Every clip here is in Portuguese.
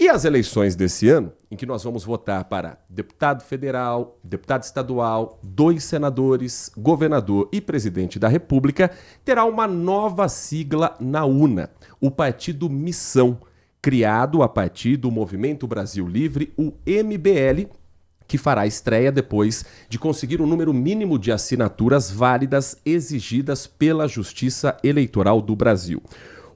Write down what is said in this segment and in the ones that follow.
E as eleições desse ano, em que nós vamos votar para deputado federal, deputado estadual, 2 senadores, governador e presidente da República, terá uma nova sigla na UNA, o Partido Missão, criado a partir do Movimento Brasil Livre, o MBL, que fará estreia depois de conseguir o número mínimo de assinaturas válidas exigidas pela Justiça Eleitoral do Brasil.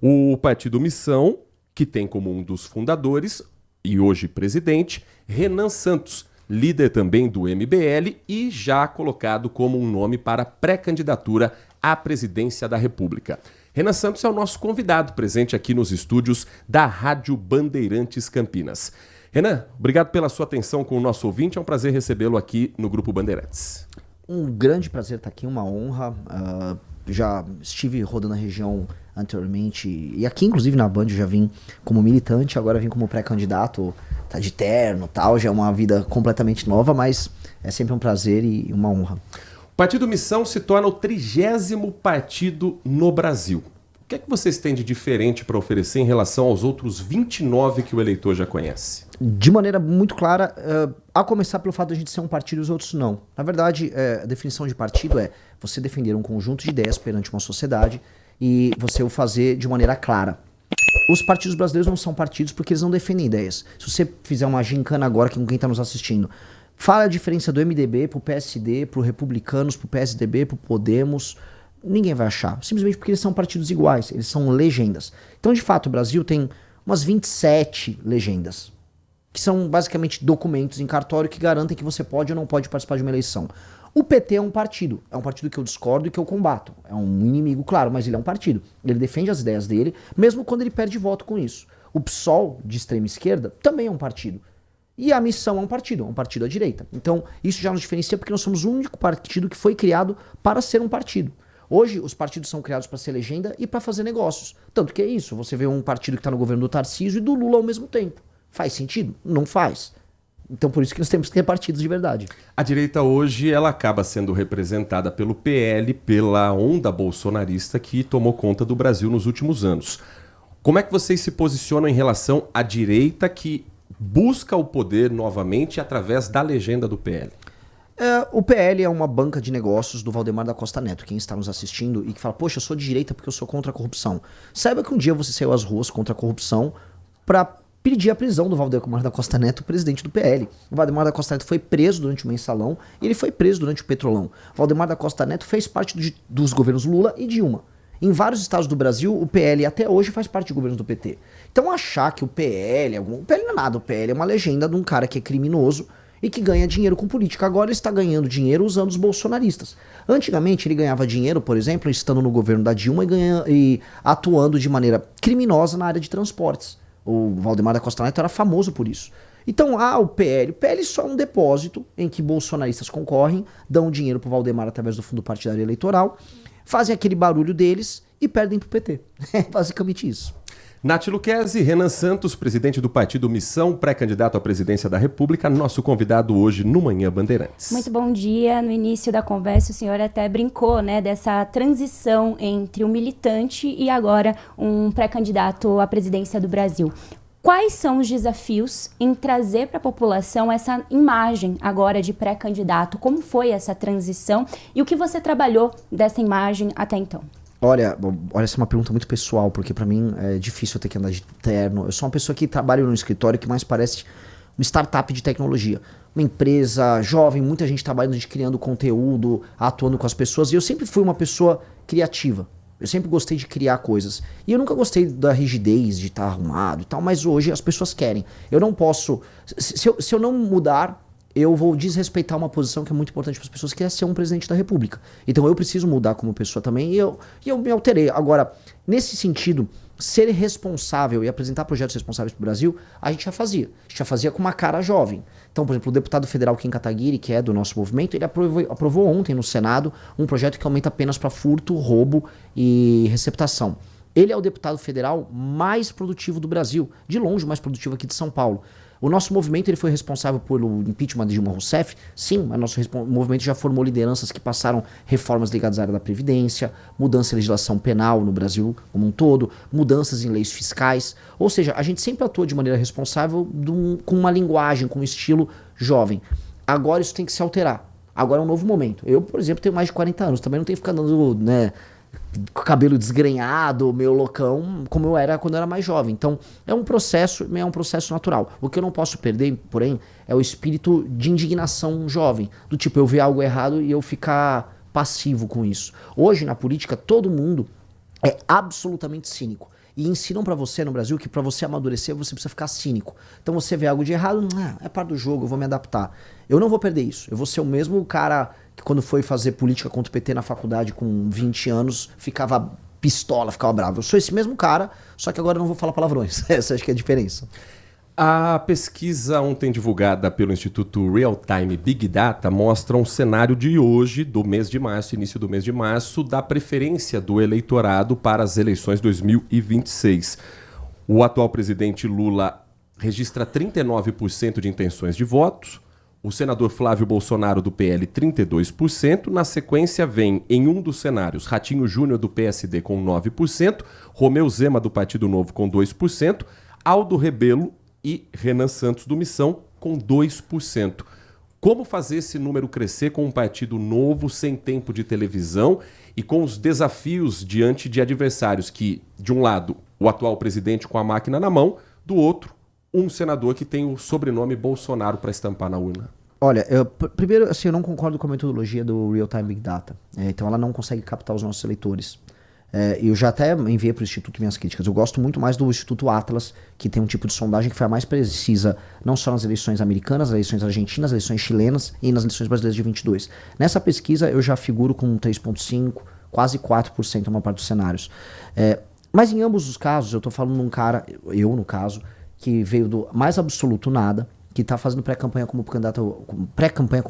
O Partido Missão, que tem como um dos fundadores, e hoje presidente, Renan Santos, líder também do MBL e já colocado como um nome para pré-candidatura à presidência da República. Renan Santos é o nosso convidado presente aqui nos estúdios da Rádio Bandeirantes Campinas. Renan, obrigado pela sua atenção com o nosso ouvinte, é um prazer recebê-lo aqui no Grupo Bandeirantes. Um grande prazer estar aqui, uma honra. Já estive rodando a região anteriormente, e aqui inclusive na Band eu já vim como militante, agora vim como pré-candidato, tá de terno e tal, já é uma vida completamente nova, mas é sempre um prazer e uma honra. O Partido Missão se torna o 30º partido no Brasil. O que é que vocês têm de diferente para oferecer em relação aos outros 29 que o eleitor já conhece? De maneira muito clara, a começar pelo fato de a gente ser um partido e os outros não. Na verdade, a definição de partido é você defender um conjunto de ideias perante uma sociedade e você o fazer de maneira clara. Os partidos brasileiros não são partidos porque eles não defendem ideias. Se você fizer uma gincana agora com quem está nos assistindo, fala a diferença do MDB pro PSD, pro Republicanos, pro PSDB, pro Podemos, ninguém vai achar. Simplesmente porque eles são partidos iguais, eles são legendas. Então, de fato, o Brasil tem umas 27 legendas, que são basicamente documentos em cartório que garantem que você pode ou não pode participar de uma eleição. O PT é um partido que eu discordo e que eu combato. É um inimigo, claro, mas ele é um partido. Ele defende as ideias dele, mesmo quando ele perde voto com isso. O PSOL, de extrema esquerda, também é um partido. E a Missão é um partido à direita. Então, isso já nos diferencia porque nós somos o único partido que foi criado para ser um partido. Hoje, os partidos são criados para ser legenda e para fazer negócios. Tanto que é isso, você vê um partido que está no governo do Tarcísio e do Lula ao mesmo tempo. Faz sentido? Não faz. Então por isso que nós temos que ter partidos de verdade. A direita hoje ela acaba sendo representada pelo PL, pela onda bolsonarista que tomou conta do Brasil nos últimos anos. Como é que vocês se posicionam em relação à direita que busca o poder novamente através da legenda do PL? O PL é uma banca de negócios do Valdemar da Costa Neto, quem está nos assistindo e que fala, poxa, eu sou de direita porque eu sou contra a corrupção. Saiba que um dia você saiu às ruas contra a corrupção para pedir a prisão do Valdemar da Costa Neto, presidente do PL. O Valdemar da Costa Neto foi preso durante o Mensalão e ele foi preso durante o Petrolão. O Valdemar da Costa Neto fez parte dos governos Lula e Dilma. Em vários estados do Brasil, o PL até hoje faz parte de governos do PT. Então achar que o PL... O PL não é nada, o PL é uma legenda de um cara que é criminoso e que ganha dinheiro com política. Agora ele está ganhando dinheiro usando os bolsonaristas. Antigamente ele ganhava dinheiro, por exemplo, estando no governo da Dilma e atuando de maneira criminosa na área de transportes. O Valdemar da Costa Neto era famoso por isso. Então, o PL só é um depósito em que bolsonaristas concorrem, dão dinheiro pro Valdemar através do fundo partidário eleitoral, fazem aquele barulho deles e perdem pro PT. É basicamente isso. Nath Luquezzi, Renan Santos, presidente do Partido Missão, pré-candidato à presidência da República, nosso convidado hoje no Manhã Bandeirantes. Muito bom dia. No início da conversa o senhor até brincou, né, dessa transição entre um militante e agora um pré-candidato à presidência do Brasil. Quais são os desafios em trazer para a população essa imagem agora de pré-candidato? Como foi essa transição e o que você trabalhou dessa imagem até então? Olha, essa é uma pergunta muito pessoal, porque pra mim é difícil eu ter que andar de terno. Eu sou uma pessoa que trabalha num escritório que mais parece uma startup de tecnologia. Uma empresa jovem, muita gente trabalhando, gente criando conteúdo, atuando com as pessoas. E eu sempre fui uma pessoa criativa. Eu sempre gostei de criar coisas. E eu nunca gostei da rigidez de estar arrumado e tal, mas hoje as pessoas querem. Eu não posso... Se eu não mudar, eu vou desrespeitar uma posição que é muito importante para as pessoas, que é ser um presidente da República. Então eu preciso mudar como pessoa também e eu me alterei. Agora, nesse sentido, ser responsável e apresentar projetos responsáveis para o Brasil, a gente já fazia. A gente já fazia com uma cara jovem. Então, por exemplo, o deputado federal Kim Kataguiri, que é do nosso movimento, ele aprovou ontem no Senado um projeto que aumenta penas para furto, roubo e receptação. Ele é o deputado federal mais produtivo do Brasil, de longe o mais produtivo aqui de São Paulo. O nosso movimento ele foi responsável pelo impeachment de Dilma Rousseff, sim, mas nosso movimento já formou lideranças que passaram reformas ligadas à área da Previdência, mudança em legislação penal no Brasil como um todo, mudanças em leis fiscais, ou seja, a gente sempre atua de maneira responsável com uma linguagem, com um estilo jovem. Agora isso tem que se alterar, agora é um novo momento. Eu, por exemplo, tenho mais de 40 anos, também não tenho que ficar dando, né, com o cabelo desgrenhado, meio loucão, como eu era quando eu era mais jovem. Então, é um processo natural. O que eu não posso perder, porém, é o espírito de indignação jovem. Do tipo, eu ver algo errado e eu ficar passivo com isso. Hoje, na política, todo mundo é absolutamente cínico. E ensinam pra você no Brasil que pra você amadurecer, você precisa ficar cínico. Então você vê algo de errado, é parte do jogo, eu vou me adaptar. Eu não vou perder isso. Eu vou ser o mesmo cara que quando foi fazer política contra o PT na faculdade com 20 anos, ficava pistola, ficava bravo. Eu sou esse mesmo cara, só que agora eu não vou falar palavrões. Essa acho que é a diferença. A pesquisa ontem divulgada pelo Instituto Real Time Big Data mostra um cenário de hoje, do mês de março, início do mês de março, da preferência do eleitorado para as eleições 2026. O atual presidente Lula registra 39% de intenções de votos, o senador Flávio Bolsonaro do PL 32%, na sequência vem, em um dos cenários, Ratinho Júnior do PSD com 9%, Romeu Zema do Partido Novo com 2%, Aldo Rebelo e Renan Santos do Missão com 2%. Como fazer esse número crescer com um partido novo, sem tempo de televisão e com os desafios diante de adversários que, de um lado, o atual presidente com a máquina na mão, do outro, um senador que tem o sobrenome Bolsonaro para estampar na urna? Olha, primeiro, assim, eu não concordo com a metodologia do Real Time Big Data. Então ela não consegue captar os nossos eleitores. Eu já até enviei para o Instituto minhas críticas. Eu gosto muito mais do Instituto Atlas, que tem um tipo de sondagem que foi a mais precisa, não só nas eleições americanas, nas eleições argentinas, nas eleições chilenas e nas eleições brasileiras de 22. Nessa pesquisa eu já figuro com 3,5%, quase 4% uma parte dos cenários. Mas em ambos os casos, eu estou falando de um cara, eu no caso, que veio do mais absoluto nada, que está fazendo pré-campanha como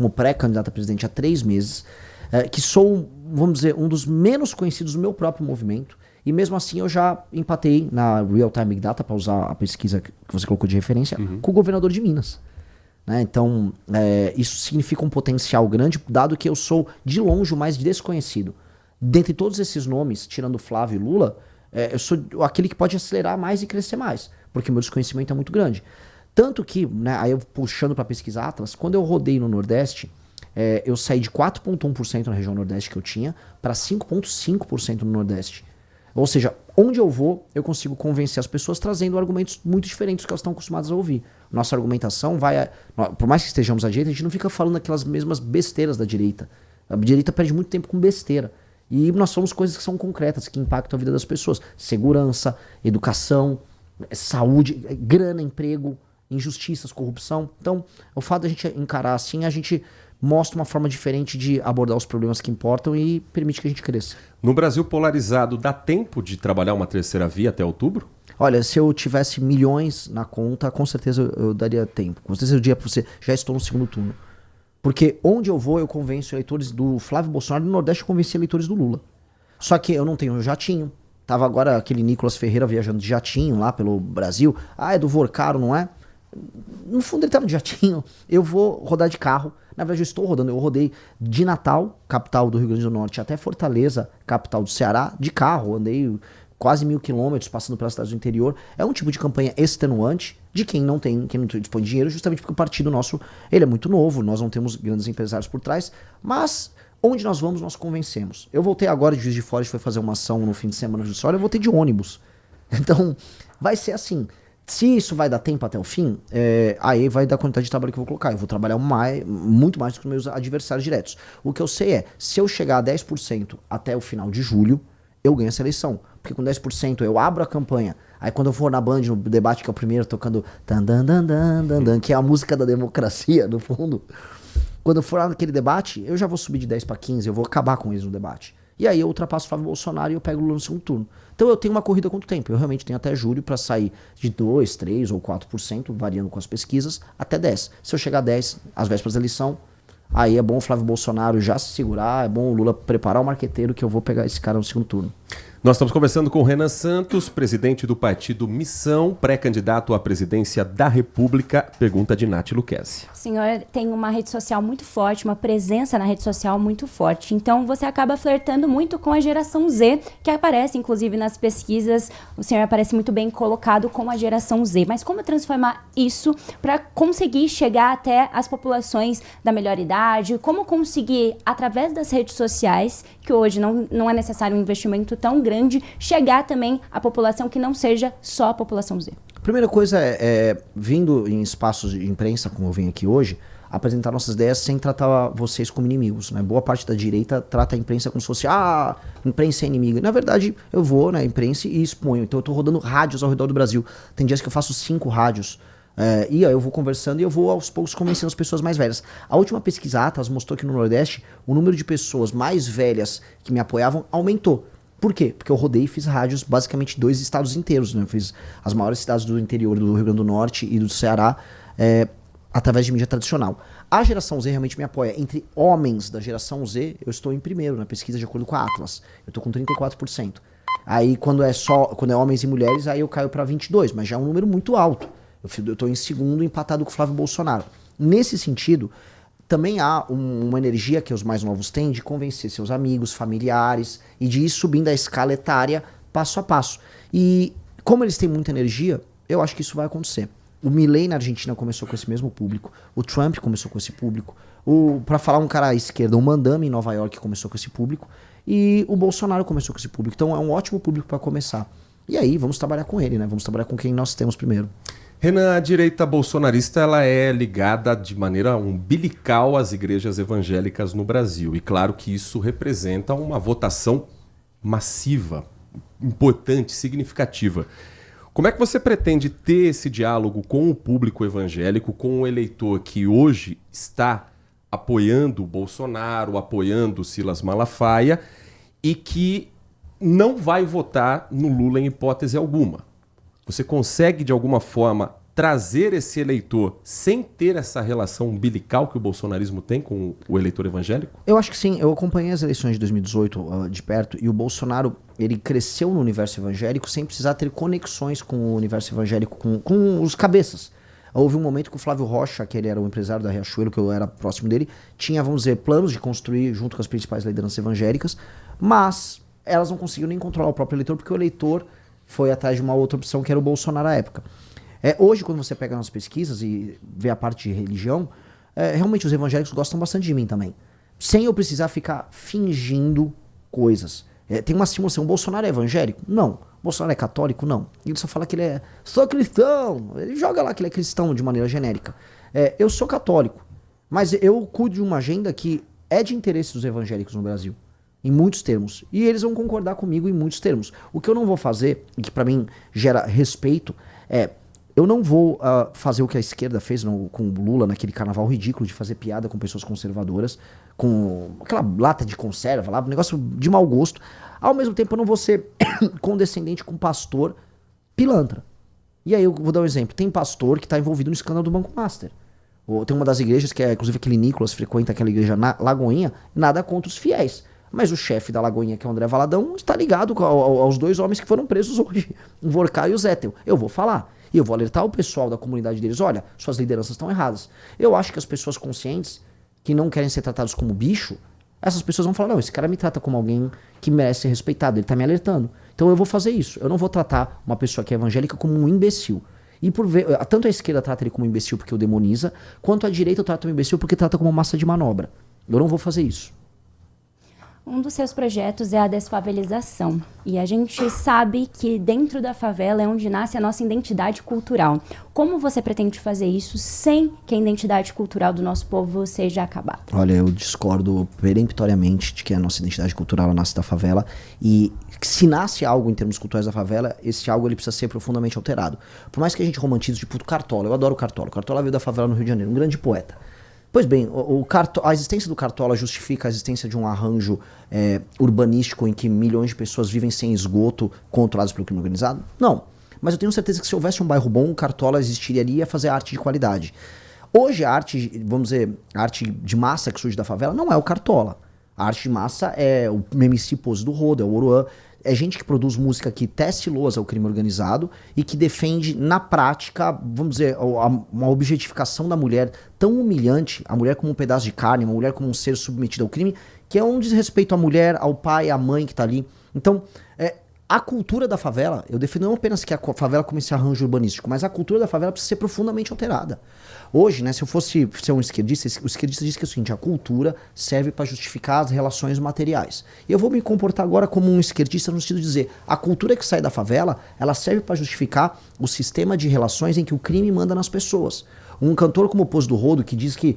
pré-candidato a presidente há 3 meses, que sou, vamos dizer, um dos menos conhecidos do meu próprio movimento, e mesmo assim eu já empatei na Real Time Big Data, para usar a pesquisa que você colocou de referência, com o governador de Minas. Né? Então, isso significa um potencial grande, dado que eu sou, de longe, o mais desconhecido. Dentre todos esses nomes, tirando Flávio e Lula, eu sou aquele que pode acelerar mais e crescer mais, porque meu desconhecimento é muito grande. Tanto que, né, aí eu puxando para a pesquisa Atlas, quando eu rodei no Nordeste, eu saí de 4,1% na região Nordeste que eu tinha para 5,5% no Nordeste. Ou seja, onde eu vou, eu consigo convencer as pessoas trazendo argumentos muito diferentes do que elas estão acostumadas a ouvir. Nossa argumentação vai... Por mais que estejamos à direita, a gente não fica falando aquelas mesmas besteiras da direita. A direita perde muito tempo com besteira. E nós somos coisas que são concretas, que impactam a vida das pessoas. Segurança, educação, saúde, grana, emprego, injustiças, corrupção. Então, o fato de a gente encarar assim, a gente mostra uma forma diferente de abordar os problemas que importam e permite que a gente cresça. No Brasil polarizado, dá tempo de trabalhar uma terceira via até outubro? Olha, se eu tivesse milhões na conta, com certeza eu daria tempo. Com certeza eu diria pra você, já estou no segundo turno. Porque onde eu vou, eu convenço eleitores do Flávio Bolsonaro, no Nordeste eu convenci eleitores do Lula. Só que eu não tenho jatinho. Tava agora aquele Nicolas Ferreira viajando de jatinho lá pelo Brasil. É do Vorcaro, não é? No fundo ele tava de jatinho. Eu vou rodar de carro. Na verdade eu estou rodando. Eu rodei de Natal, capital do Rio Grande do Norte, até Fortaleza, capital do Ceará, de carro. Andei quase 1.000 quilômetros passando pelas cidades do interior. É um tipo de campanha extenuante de quem não dispõe de dinheiro, justamente porque o partido nosso, ele é muito novo, nós não temos grandes empresários por trás, mas onde nós vamos, nós convencemos. Eu voltei agora de Juiz de Fora, a gente foi fazer uma ação no fim de semana de Juiz de Fora, eu voltei de ônibus. Então, vai ser assim. Se isso vai dar tempo até o fim, aí vai dar quantidade de trabalho que eu vou colocar. Eu vou trabalhar muito mais do que os meus adversários diretos. O que eu sei é, se eu chegar a 10% até o final de julho, eu ganho essa eleição. Porque com 10% eu abro a campanha. Aí quando eu for na Band, no debate, que é o primeiro, tocando que é a música da democracia, no fundo. Quando eu for lá naquele debate, eu já vou subir de 10 para 15, eu vou acabar com eles no debate. E aí eu ultrapasso o Flávio Bolsonaro e eu pego o Lula no segundo turno. Então eu tenho uma corrida quanto tempo? Eu realmente tenho até julho para sair de 2, 3 ou 4%, variando com as pesquisas, até 10%. Se eu chegar a 10%, às vésperas da eleição, aí é bom o Flávio Bolsonaro já se segurar, é bom o Lula preparar o marqueteiro que eu vou pegar esse cara no segundo turno. Nós estamos conversando com o Renan Santos, presidente do partido Missão, pré-candidato à presidência da República. Pergunta de Nath Luquezzi. O senhor tem uma rede social muito forte, uma presença na rede social muito forte. Então, você acaba flertando muito com a geração Z, que aparece, inclusive, nas pesquisas. O senhor aparece muito bem colocado como a geração Z. Mas como transformar isso para conseguir chegar até as populações da melhor idade? Como conseguir, através das redes sociais, que hoje não é necessário um investimento tão grande, chegar também à população que não seja só a população Z? A primeira coisa vindo em espaços de imprensa, como eu venho aqui hoje, apresentar nossas ideias sem tratar vocês como inimigos, né? Boa parte da direita trata a imprensa como se fosse, imprensa é inimigo. Na verdade, eu vou na imprensa e exponho. Então eu tô rodando rádios ao redor do Brasil. Tem dias que eu faço 5 rádios. E aí eu vou conversando e eu vou aos poucos convencendo as pessoas mais velhas. A última pesquisa Atlas mostrou que no Nordeste o número de pessoas mais velhas que me apoiavam aumentou. Por quê? Porque eu rodei e fiz rádios basicamente 2 estados inteiros, né? Eu fiz as maiores cidades do interior do Rio Grande do Norte e do Ceará através de mídia tradicional. A geração Z realmente me apoia. Entre homens da geração Z, eu estou em primeiro na pesquisa de acordo com a Atlas. Eu estou com 34%. Aí quando é homens e mulheres, aí eu caio para 22%, mas já é um número muito alto. Eu estou em segundo, empatado com o Flávio Bolsonaro. Nesse sentido, também há uma energia que os mais novos têm de convencer seus amigos, familiares e de ir subindo a escala etária passo a passo. E como eles têm muita energia, eu acho que isso vai acontecer. O Milei na Argentina começou com esse mesmo público, o Trump começou com esse público, para falar um cara à esquerda, o Mandame em Nova York começou com esse público e o Bolsonaro começou com esse público. Então é um ótimo público para começar. E aí vamos trabalhar com ele, né? Vamos trabalhar com quem nós temos primeiro. Renan, a direita bolsonarista ela é ligada de maneira umbilical às igrejas evangélicas no Brasil. E claro que isso representa uma votação massiva, importante, significativa. Como é que você pretende ter esse diálogo com o público evangélico, com o eleitor que hoje está apoiando o Bolsonaro, apoiando o Silas Malafaia e que não vai votar no Lula em hipótese alguma? Você consegue, de alguma forma, trazer esse eleitor sem ter essa relação umbilical que o bolsonarismo tem com o eleitor evangélico? Eu acho que sim. Eu acompanhei as eleições de 2018 de perto e o Bolsonaro ele cresceu no universo evangélico sem precisar ter conexões com o universo evangélico, com os cabeças. Houve um momento que o Flávio Rocha, que ele era o empresário da Riachuelo, que eu era próximo dele, tinha, vamos dizer, planos de construir junto com as principais lideranças evangélicas, mas elas não conseguiram nem controlar o próprio eleitor, porque o eleitor foi atrás de uma outra opção que era o Bolsonaro à época. Hoje, quando você pega nas pesquisas e vê a parte de religião, realmente os evangélicos gostam bastante de mim também. Sem eu precisar ficar fingindo coisas. Tem uma simulação, o Bolsonaro é evangélico? Não. O Bolsonaro é católico? Não. Ele só fala que ele sou cristão. Ele joga lá que ele é cristão de maneira genérica. Eu sou católico, mas eu cuido de uma agenda que é de interesse dos evangélicos no Brasil. Em muitos termos. E eles vão concordar comigo em muitos termos. O que eu não vou fazer, e que pra mim gera respeito, eu não vou fazer o que a esquerda fez com o Lula naquele carnaval ridículo de fazer piada com pessoas conservadoras, com aquela lata de conserva lá, um negócio de mau gosto. Ao mesmo tempo eu não vou ser condescendente com pastor pilantra. E aí eu vou dar um exemplo. Tem pastor que está envolvido no escândalo do Banco Master. Tem uma das igrejas que inclusive aquele Nicolas frequenta aquela igreja na Lagoinha, nada contra os fiéis. Mas o chefe da Lagoinha, que é o André Valadão, está ligado aos 2 homens que foram presos hoje, o Vorká e o Zettel. Eu vou falar. E eu vou alertar o pessoal da comunidade deles. Olha, suas lideranças estão erradas. Eu acho que as pessoas conscientes, que não querem ser tratados como bicho, essas pessoas vão falar, não, esse cara me trata como alguém que merece ser respeitado, ele está me alertando. Então eu vou fazer isso. Eu não vou tratar uma pessoa que é evangélica como um imbecil. E tanto a esquerda trata ele como um imbecil porque o demoniza, quanto a direita trata o imbecil porque trata como massa de manobra. Eu não vou fazer isso. Um dos seus projetos é a desfavelização. E a gente sabe que dentro da favela é onde nasce a nossa identidade cultural. Como você pretende fazer isso sem que a identidade cultural do nosso povo seja acabada? Olha, eu discordo peremptoriamente de que a nossa identidade cultural nasce da favela. E se nasce algo em termos culturais da favela, esse algo ele precisa ser profundamente alterado. Por mais que a gente romantize, tipo, o Cartola. Eu adoro o Cartola. O Cartola veio da favela no Rio de Janeiro, um grande poeta. Pois bem, a existência do Cartola justifica a existência de um arranjo urbanístico em que milhões de pessoas vivem sem esgoto, controlados pelo crime organizado? Não. Mas eu tenho certeza que se houvesse um bairro bom, o Cartola existiria ali e ia fazer arte de qualidade. Hoje a arte, vamos dizer, a arte de massa que surge da favela não é o Cartola. A arte de massa é o MC Pose do Rodo, é o Oruan. é gente que produz música que tece loas ao crime organizado e que defende, na prática, vamos dizer, uma objetificação da mulher tão humilhante, a mulher como um pedaço de carne, uma mulher como um ser submetido ao crime, que é um desrespeito à mulher, ao pai, à mãe que tá ali. Então, a cultura da favela, eu defendo não apenas que a favela como esse arranjo urbanístico, mas a cultura da favela precisa ser profundamente alterada. Hoje, né, se eu fosse ser um esquerdista, o esquerdista diz que é o seguinte: a cultura serve para justificar as relações materiais. E eu vou me comportar agora como um esquerdista no sentido de dizer, a cultura que sai da favela, ela serve para justificar o sistema de relações em que o crime manda nas pessoas. Um cantor como o Poço do Rodo, que diz que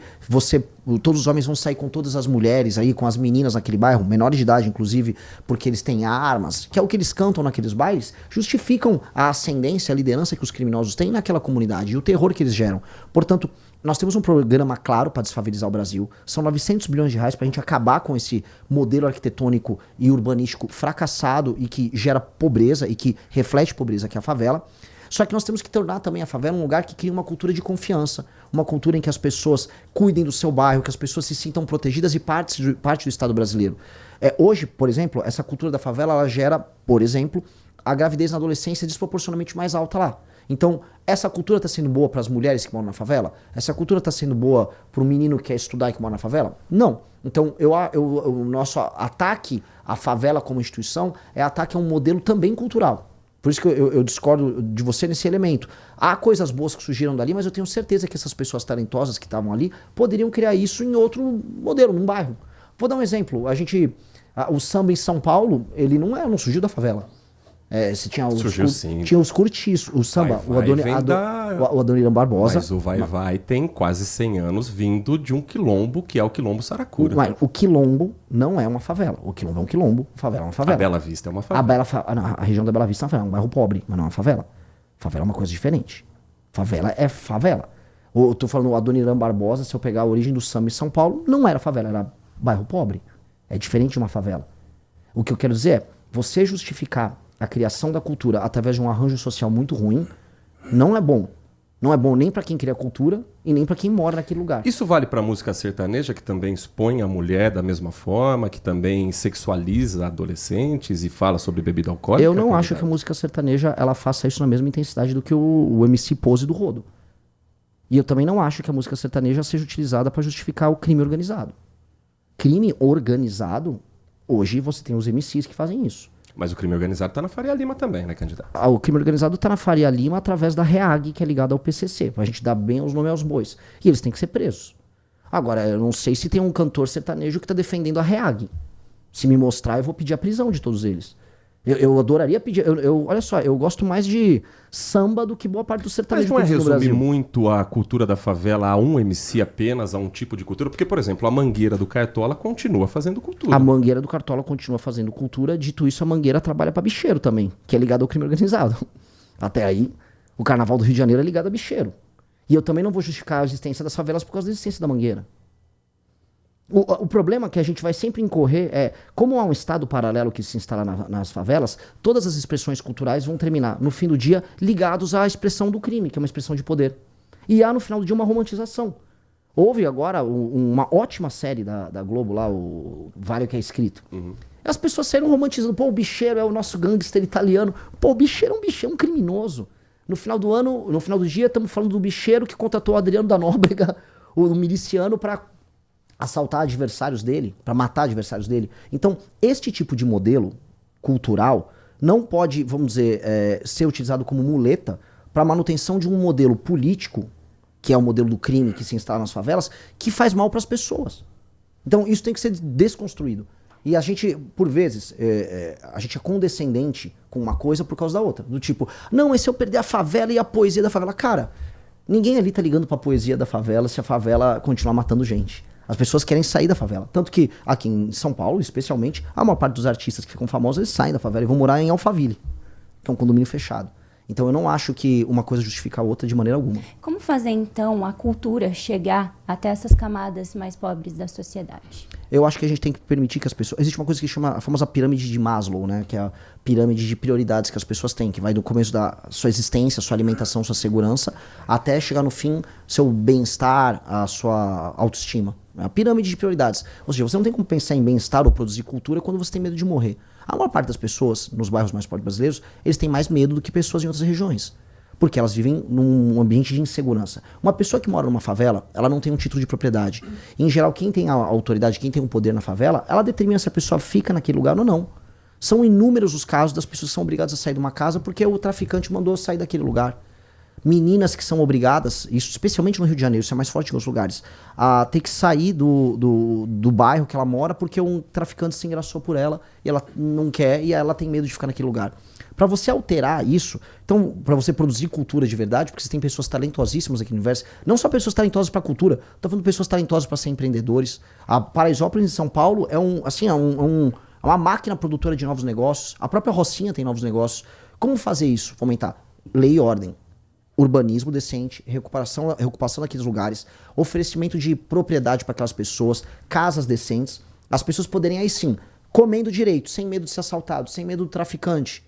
todos os homens vão sair com todas as mulheres aí, com as meninas naquele bairro, menores de idade inclusive, porque eles têm armas, que é o que eles cantam naqueles bailes, justificam a ascendência, a liderança que os criminosos têm naquela comunidade e o terror que eles geram. Portanto, nós temos um programa claro para desfavelizar o Brasil. São 900 bilhões de reais para a gente acabar com esse modelo arquitetônico e urbanístico fracassado e que gera pobreza e que reflete pobreza, que é a favela. Só que nós temos que tornar também a favela um lugar que crie uma cultura de confiança, uma cultura em que as pessoas cuidem do seu bairro, que as pessoas se sintam protegidas e parte do Estado brasileiro. Hoje, por exemplo, essa cultura da favela, ela gera, por exemplo, a gravidez na adolescência desproporcionalmente mais alta lá. Então, essa cultura está sendo boa para as mulheres que moram na favela? Essa cultura está sendo boa para o menino que quer estudar e que mora na favela? Não. Então, o nosso ataque à favela como instituição é ataque a um modelo também cultural. Por isso que eu discordo de você nesse elemento. Há coisas boas que surgiram dali, mas eu tenho certeza que essas pessoas talentosas que estavam ali poderiam criar isso em outro modelo, num bairro. Vou dar um exemplo. O samba em São Paulo, ele não surgiu da favela. Você tinha os curtis, o samba, o Adoniran Barbosa. Mas o Vai tem quase 100 anos vindo de um quilombo, que é o Quilombo Saracura. O quilombo não é uma favela. O quilombo é um quilombo, a favela é uma favela. A Bela Vista é uma favela. A região da Bela Vista é uma favela, um bairro pobre, mas não é uma favela. Favela é uma coisa diferente. Favela é favela. Eu tô falando o Adoniran Barbosa, se eu pegar a origem do samba em São Paulo, não era favela, era bairro pobre. É diferente de uma favela. O que eu quero dizer é, você justificar a criação da cultura através de um arranjo social muito ruim não é bom. Não é bom nem para quem cria cultura e nem para quem mora naquele lugar. Isso vale para música sertaneja, que também expõe a mulher da mesma forma, que também sexualiza adolescentes e fala sobre bebida alcoólica? Eu não acho que a música sertaneja ela faça isso na mesma intensidade do que o MC Pose do Rodo. E eu também não acho que a música sertaneja seja utilizada para justificar o crime organizado. Crime organizado, hoje você tem os MCs que fazem isso. Mas o crime organizado está na Faria Lima também, né, candidato? O crime organizado está na Faria Lima através da REAG, que é ligada ao PCC, pra gente dar bem os nomes aos bois. E eles têm que ser presos. Agora, eu não sei se tem um cantor sertanejo que está defendendo a REAG. Se me mostrar, eu vou pedir a prisão de todos eles. Eu adoraria pedir... olha só, eu gosto mais de samba do que boa parte do sertanejo. Mas não é resumir muito a cultura da favela a um MC apenas, a um tipo de cultura? Porque, por exemplo, a Mangueira do Cartola continua fazendo cultura. A Mangueira do Cartola continua fazendo cultura. Dito isso, a Mangueira trabalha para bicheiro também, que é ligado ao crime organizado. Até aí, o Carnaval do Rio de Janeiro é ligado a bicheiro. E eu também não vou justificar a existência das favelas por causa da existência da Mangueira. O problema que a gente vai sempre incorrer é, como há um estado paralelo que se instala nas favelas, todas as expressões culturais vão terminar, no fim do dia, ligados à expressão do crime, que é uma expressão de poder. E há, no final do dia, uma romantização. Houve agora uma ótima série da Globo lá, o Vale que é Escrito. Uhum. As pessoas saíram romantizando, pô, o bicheiro é o nosso gangster italiano. Pô, o bicheiro é um criminoso. No final do dia, estamos falando do bicheiro que contratou o Adriano da Nóbrega, o miliciano, para assaltar adversários dele, para matar adversários dele. Então, este tipo de modelo cultural não pode, vamos dizer, ser utilizado como muleta para a manutenção de um modelo político, que é o modelo do crime que se instala nas favelas, que faz mal para as pessoas. Então, isso tem que ser desconstruído. E a gente, por vezes, a gente é condescendente com uma coisa por causa da outra. Do tipo, não, e se eu perder a favela e a poesia da favela? Cara, ninguém ali tá ligando para a poesia da favela se a favela continuar matando gente. As pessoas querem sair da favela. Tanto que aqui em São Paulo, especialmente, a maior parte dos artistas que ficam famosos, eles saem da favela e vão morar em Alphaville, que é um condomínio fechado. Então eu não acho que uma coisa justifica a outra de maneira alguma. Como fazer, então, a cultura chegar até essas camadas mais pobres da sociedade? Eu acho que a gente tem que permitir que as pessoas... Existe uma coisa que chama a famosa pirâmide de Maslow, né? Que é a pirâmide de prioridades que as pessoas têm, que vai do começo da sua existência, sua alimentação, sua segurança, até chegar no fim, seu bem-estar, a sua autoestima. A pirâmide de prioridades. Ou seja, você não tem como pensar em bem-estar ou produzir cultura quando você tem medo de morrer. A maior parte das pessoas, nos bairros mais pobres brasileiros, eles têm mais medo do que pessoas em outras regiões. Porque elas vivem num ambiente de insegurança. Uma pessoa que mora numa favela, ela não tem um título de propriedade. Em geral, quem tem a autoridade, quem tem o poder na favela, ela determina se a pessoa fica naquele lugar ou não. São inúmeros os casos das pessoas que são obrigadas a sair de uma casa porque o traficante mandou sair daquele lugar. Meninas que são obrigadas, isso especialmente no Rio de Janeiro, isso é mais forte em outros lugares, a ter que sair do bairro que ela mora porque um traficante se engraçou por ela e ela não quer e ela tem medo de ficar naquele lugar. Para você alterar isso, então, para você produzir cultura de verdade, porque você tem pessoas talentosíssimas aqui no universo, não só pessoas talentosas para cultura, tô falando de pessoas talentosas para ser empreendedores. A Paraisópolis em São Paulo é uma máquina produtora de novos negócios. A própria Rocinha tem novos negócios. Como fazer isso? Fomentar lei e ordem, urbanismo decente, recuperação daqueles lugares, oferecimento de propriedade para aquelas pessoas, casas decentes, as pessoas poderem aí sim, comendo direito, sem medo de ser assaltado, sem medo do traficante,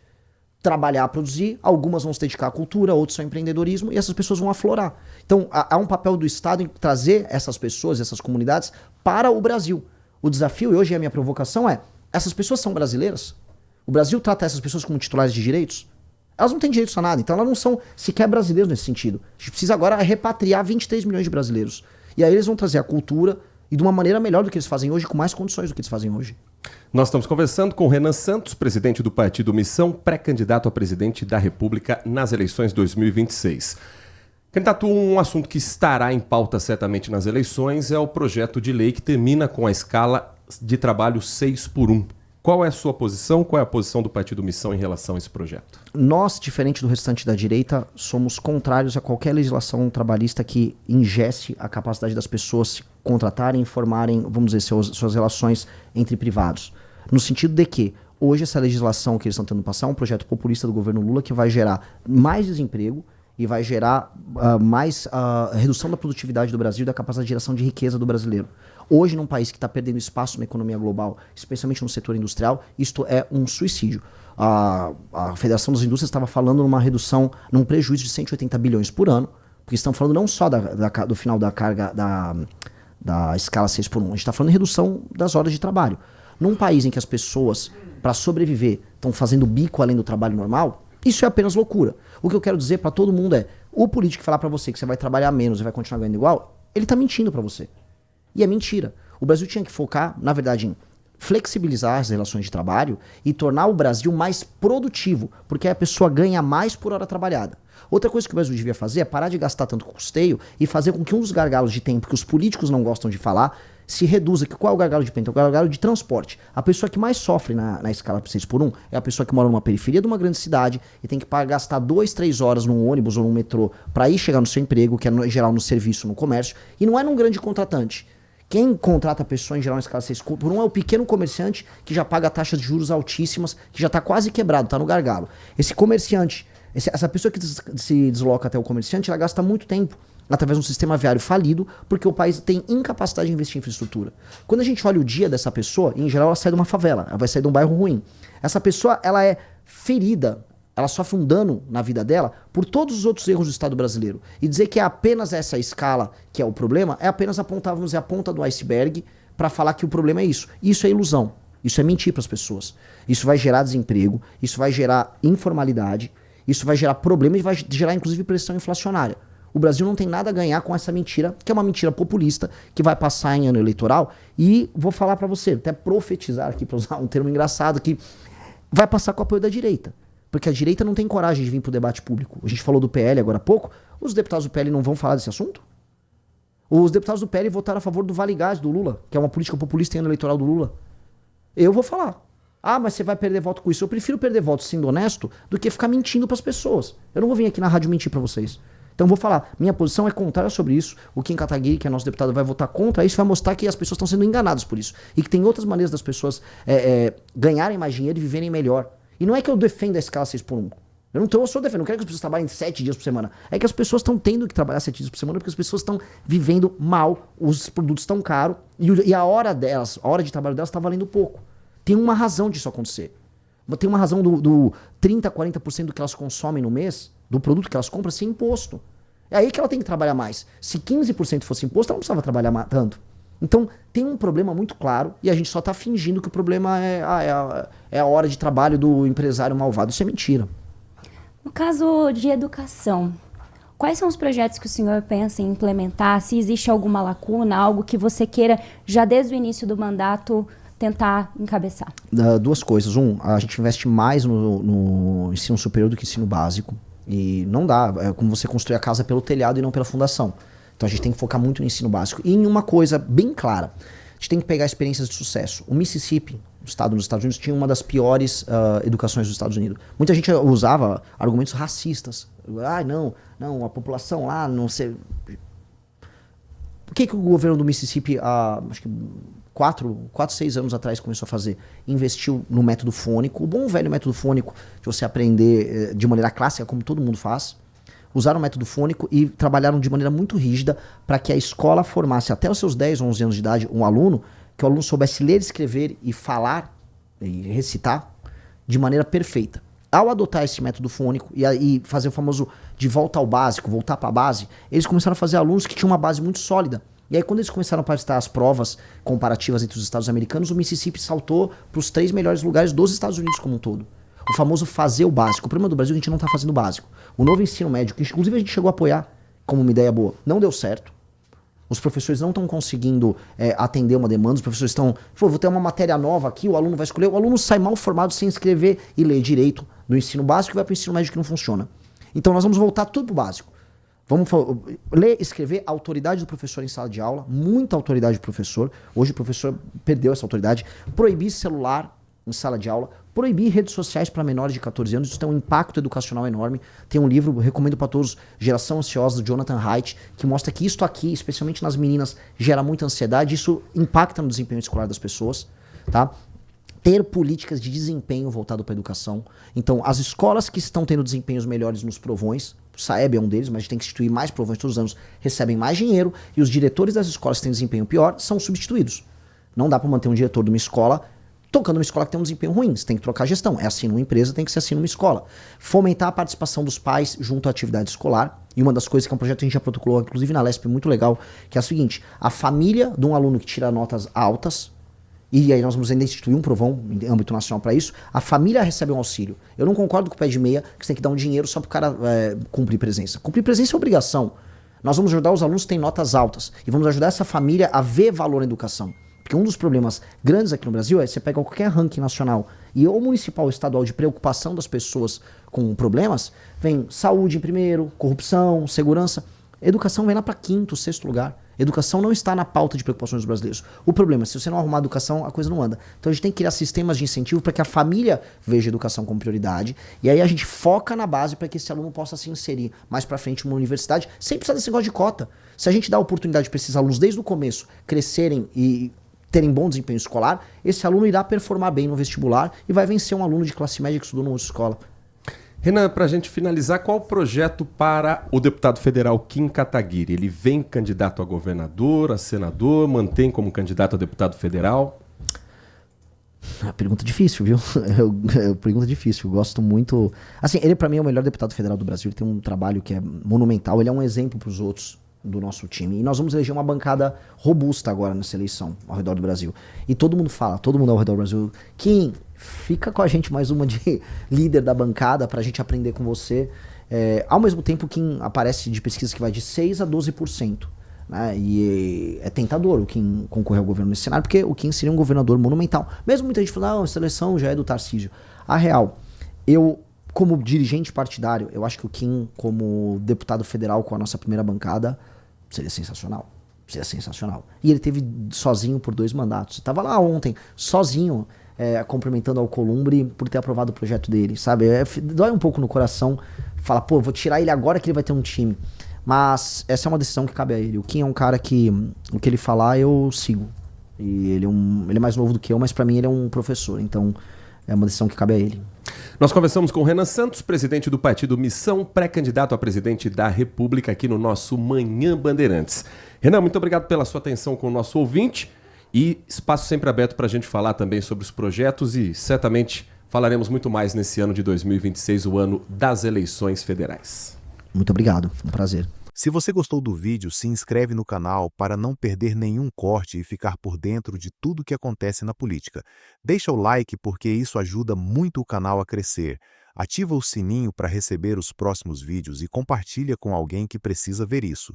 trabalhar, produzir. Algumas vão se dedicar à cultura, outros ao empreendedorismo, e essas pessoas vão aflorar. Então há um papel do Estado em trazer essas pessoas, essas comunidades para o Brasil. O desafio, e hoje a minha provocação é, essas pessoas são brasileiras? O Brasil trata essas pessoas como titulares de direitos? Elas não têm direitos a nada, então elas não são sequer brasileiros nesse sentido. A gente precisa agora repatriar 23 milhões de brasileiros. E aí eles vão trazer a cultura e de uma maneira melhor do que eles fazem hoje, com mais condições do que eles fazem hoje. Nós estamos conversando com Renan Santos, presidente do Partido Missão, pré-candidato a presidente da República nas eleições 2026. Candidato, um assunto que estará em pauta certamente nas eleições é o projeto de lei que termina com a escala de trabalho 6x1. Qual é a sua posição? Qual é a posição do Partido Missão em relação a esse projeto? Nós, diferente do restante da direita, somos contrários a qualquer legislação trabalhista que ingesse a capacidade das pessoas se contratarem e formarem, vamos dizer, suas relações entre privados. No sentido de que, hoje, essa legislação que eles estão tentando passar é um projeto populista do governo Lula que vai gerar mais desemprego e vai gerar mais redução da produtividade do Brasil e da capacidade de geração de riqueza do brasileiro. Hoje, num país que está perdendo espaço na economia global, especialmente no setor industrial, isto é um suicídio. A Federação das Indústrias estava falando numa redução, num prejuízo de 180 bilhões por ano, porque estão falando não só do final da carga da escala 6x1, a gente está falando em redução das horas de trabalho. Num país em que as pessoas, para sobreviver, estão fazendo bico além do trabalho normal, isso é apenas loucura. O que eu quero dizer para todo mundo é, o político falar para você que você vai trabalhar menos e vai continuar ganhando igual, ele está mentindo para você. E é mentira. O Brasil tinha que focar, na verdade, em flexibilizar as relações de trabalho e tornar o Brasil mais produtivo, porque a pessoa ganha mais por hora trabalhada. Outra coisa que o Brasil devia fazer é parar de gastar tanto com custeio e fazer com que um dos gargalos de tempo que os políticos não gostam de falar se reduza. Qual é o gargalo de tempo? É o gargalo de transporte. A pessoa que mais sofre na escala 6x1 é a pessoa que mora numa periferia de uma grande cidade e tem que gastar 2, 3 horas num ônibus ou num metrô para ir chegar no seu emprego, que é em geral no serviço, no comércio, e não é num grande contratante. Quem contrata a pessoa em geral na escala 6x1 é o pequeno comerciante que já paga taxas de juros altíssimas, que já está quase quebrado, está no gargalo. Esse comerciante, essa pessoa que se desloca até o comerciante, ela gasta muito tempo através de um sistema viário falido, porque o país tem incapacidade de investir em infraestrutura. Quando a gente olha o dia dessa pessoa, em geral ela sai de uma favela, ela vai sair de um bairro ruim. Essa pessoa, ela é ferida, ela sofre um dano na vida dela por todos os outros erros do Estado brasileiro. E dizer que é apenas essa escala que é o problema, é apenas apontar, vamos dizer, a ponta do iceberg para falar que o problema é isso. Isso é ilusão. Isso é mentir para as pessoas. Isso vai gerar desemprego, isso vai gerar informalidade, isso vai gerar problemas e vai gerar, inclusive, pressão inflacionária. O Brasil não tem nada a ganhar com essa mentira, que é uma mentira populista, que vai passar em ano eleitoral. E vou falar para você, até profetizar aqui, para usar um termo engraçado, que vai passar com o apoio da direita. Porque a direita não tem coragem de vir para o debate público. A gente falou do PL agora há pouco. Os deputados do PL não vão falar desse assunto? Os deputados do PL votaram a favor do Vale Gás do Lula, que é uma política populista em ano eleitoral do Lula. Eu vou falar. Ah, mas você vai perder voto com isso. Eu prefiro perder voto sendo honesto do que ficar mentindo para as pessoas. Eu não vou vir aqui na rádio mentir para vocês. Então vou falar, minha posição é contrária sobre isso. O Kim Kataguiri, que é nosso deputado, vai votar contra isso, vai mostrar que as pessoas estão sendo enganadas por isso. E que tem outras maneiras das pessoas ganharem mais dinheiro e viverem melhor. E não é que eu defendo a escala 6x1. Eu sou defendendo, não quero que as pessoas trabalhem 7 dias por semana. É que as pessoas estão tendo que trabalhar 7 dias por semana porque as pessoas estão vivendo mal, os produtos estão caros e a hora delas, a hora de trabalho delas está valendo pouco. Tem uma razão disso acontecer. Tem uma razão do 30%, 40% do que elas consomem no mês, do produto que elas compram, ser imposto. É aí que ela tem que trabalhar mais. Se 15% fosse imposto, ela não precisava trabalhar tanto. Então, tem um problema muito claro e a gente só está fingindo que o problema é a hora de trabalho do empresário malvado. Isso é mentira. No caso de educação, quais são os projetos que o senhor pensa em implementar? Se existe alguma lacuna, algo que você queira, já desde o início do mandato, tentar encabeçar? Duas coisas. A gente investe mais no ensino superior do que ensino básico. E não dá. É como você construir a casa pelo telhado e não pela fundação. Então a gente tem que focar muito no ensino básico. E em uma coisa bem clara, a gente tem que pegar experiências de sucesso. O Mississippi, o estado nos Estados Unidos, tinha uma das piores educações dos Estados Unidos. Muita gente usava argumentos racistas. Não, a população lá, não sei... O que o governo do Mississippi, acho que 6 anos atrás começou a fazer? Investiu no método fônico, o bom velho método fônico de você aprender de maneira clássica, como todo mundo faz. Usaram o método fônico e trabalharam de maneira muito rígida para que a escola formasse até os seus 10, 11 anos de idade um aluno, que o aluno soubesse ler, escrever e falar e recitar de maneira perfeita. Ao adotar esse método fônico e fazer o famoso de volta ao básico, voltar para a base, eles começaram a fazer alunos que tinham uma base muito sólida. E aí quando eles começaram a prestar as provas comparativas entre os estados americanos, o Mississippi saltou para os 3 melhores lugares dos Estados Unidos como um todo. O famoso fazer o básico. O problema do Brasil é que a gente não está fazendo o básico. O novo ensino médio, que inclusive a gente chegou a apoiar como uma ideia boa, não deu certo. Os professores não estão conseguindo atender uma demanda. Os professores estão... vou ter uma matéria nova aqui, o aluno vai escolher. O aluno sai mal formado sem escrever e ler direito no ensino básico e vai para o ensino médio que não funciona. Então nós vamos voltar tudo para o básico. Vamos ler, escrever, autoridade do professor em sala de aula, muita autoridade do professor. Hoje o professor perdeu essa autoridade. Proibir celular em sala de aula, proibir redes sociais para menores de 14 anos, isso tem um impacto educacional enorme. Tem um livro, recomendo para todos, Geração Ansiosa, do Jonathan Haidt, que mostra que isto aqui, especialmente nas meninas, gera muita ansiedade, isso impacta no desempenho escolar das pessoas, tá? Ter políticas de desempenho voltado para a educação. Então, as escolas que estão tendo desempenhos melhores nos provões, o Saeb é um deles, mas a gente tem que instituir mais provões todos os anos, recebem mais dinheiro, e os diretores das escolas que têm desempenho pior são substituídos. Não dá para manter um diretor de uma escola tocando uma escola que tem um desempenho ruim. Você tem que trocar a gestão. É assim numa empresa, tem que ser assim numa escola. Fomentar a participação dos pais junto à atividade escolar. E uma das coisas que é um projeto que a gente já protocolou, inclusive na LESP, muito legal, que é a seguinte: a família de um aluno que tira notas altas, e aí nós vamos ainda instituir um provão em âmbito nacional para isso, a família recebe um auxílio. Eu não concordo com o pé de meia que você tem que dar um dinheiro só para o cara cumprir presença. Cumprir presença é obrigação. Nós vamos ajudar os alunos que têm notas altas. E vamos ajudar essa família a ver valor na educação. Porque um dos problemas grandes aqui no Brasil é você pega qualquer ranking nacional e ou municipal ou estadual de preocupação das pessoas com problemas, vem saúde em primeiro, corrupção, segurança. Educação vem lá para 5º, 6º lugar. Educação não está na pauta de preocupações dos brasileiros. O problema é, se você não arrumar a educação, a coisa não anda. Então a gente tem que criar sistemas de incentivo para que a família veja a educação como prioridade. E aí a gente foca na base para que esse aluno possa se inserir mais para frente numa universidade, sem precisar desse negócio de cota. Se a gente dá a oportunidade para esses alunos desde o começo crescerem e terem bom desempenho escolar, esse aluno irá performar bem no vestibular e vai vencer um aluno de classe média que estudou numa outra escola. Renan, para a gente finalizar, qual o projeto para o deputado federal Kim Kataguiri? Ele vem candidato a governador, a senador, mantém como candidato a deputado federal? Pergunta difícil, viu? Pergunta difícil. Eu gosto muito... Assim, ele para mim é o melhor deputado federal do Brasil. Ele tem um trabalho que é monumental. Ele é um exemplo para os outros do nosso time. E nós vamos eleger uma bancada robusta agora nessa eleição ao redor do Brasil. E todo mundo fala, todo mundo ao redor do Brasil, Kim, fica com a gente mais uma de líder da bancada pra gente aprender com você. Ao mesmo tempo, Kim aparece de pesquisas que vai de 6% a 12%. Né? E é tentador o Kim concorrer ao governo nesse cenário, porque o Kim seria um governador monumental. Mesmo muita gente falando, não, essa eleição já é do Tarcísio. A real, como dirigente partidário, eu acho que o Kim, como deputado federal com a nossa primeira bancada, seria sensacional. Seria sensacional. E ele teve sozinho por 2 mandatos. Estava lá ontem, sozinho, cumprimentando ao Alcolumbre por ter aprovado o projeto dele, sabe? Dói um pouco no coração. Fala, pô, eu vou tirar ele agora que ele vai ter um time. Mas essa é uma decisão que cabe a ele. O Kim é um cara que, o que ele falar, eu sigo. E ele é mais novo do que eu, mas pra mim ele é um professor. Então, é uma decisão que cabe a ele. Nós conversamos com o Renan Santos, presidente do partido Missão, pré-candidato a presidente da República aqui no nosso Manhã Bandeirantes. Renan, muito obrigado pela sua atenção com o nosso ouvinte e espaço sempre aberto para a gente falar também sobre os projetos e certamente falaremos muito mais nesse ano de 2026, o ano das eleições federais. Muito obrigado, foi um prazer. Se você gostou do vídeo, se inscreve no canal para não perder nenhum corte e ficar por dentro de tudo que acontece na política. Deixa o like porque isso ajuda muito o canal a crescer. Ativa o sininho para receber os próximos vídeos e compartilha com alguém que precisa ver isso.